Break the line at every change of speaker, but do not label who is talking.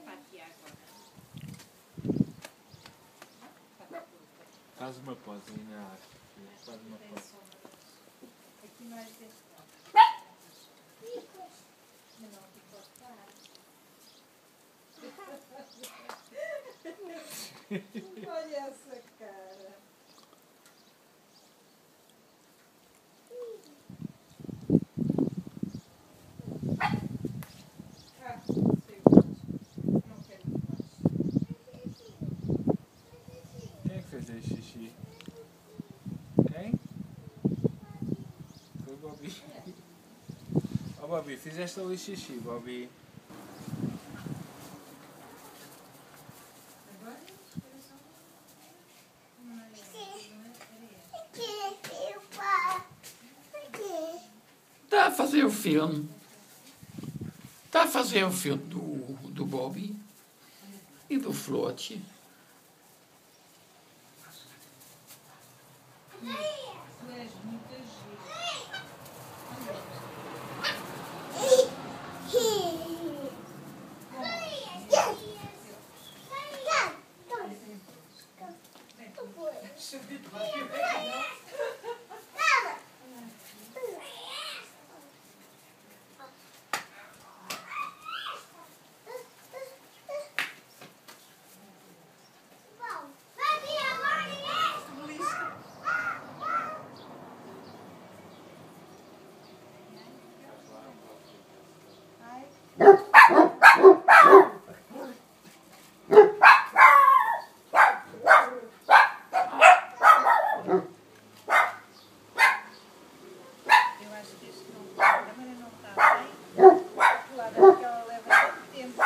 para aqui agora.
Faz uma pozinha, acho. Faz uma pose.
Aqui mais deste lado. Não, pode parar. Olha essa cara. Não quero mais.
Quem é que fez aí xixi? Quem? Foi o Bobby. Ó Bobby, fizeste ali xixi, Bobby.
Está a fazer o filme. Está a fazer o filme do Bobby e do Flote.
Tu és muito giro. Eu acho que este não, a câmera não está bem. Claro, porque ela leva tempo.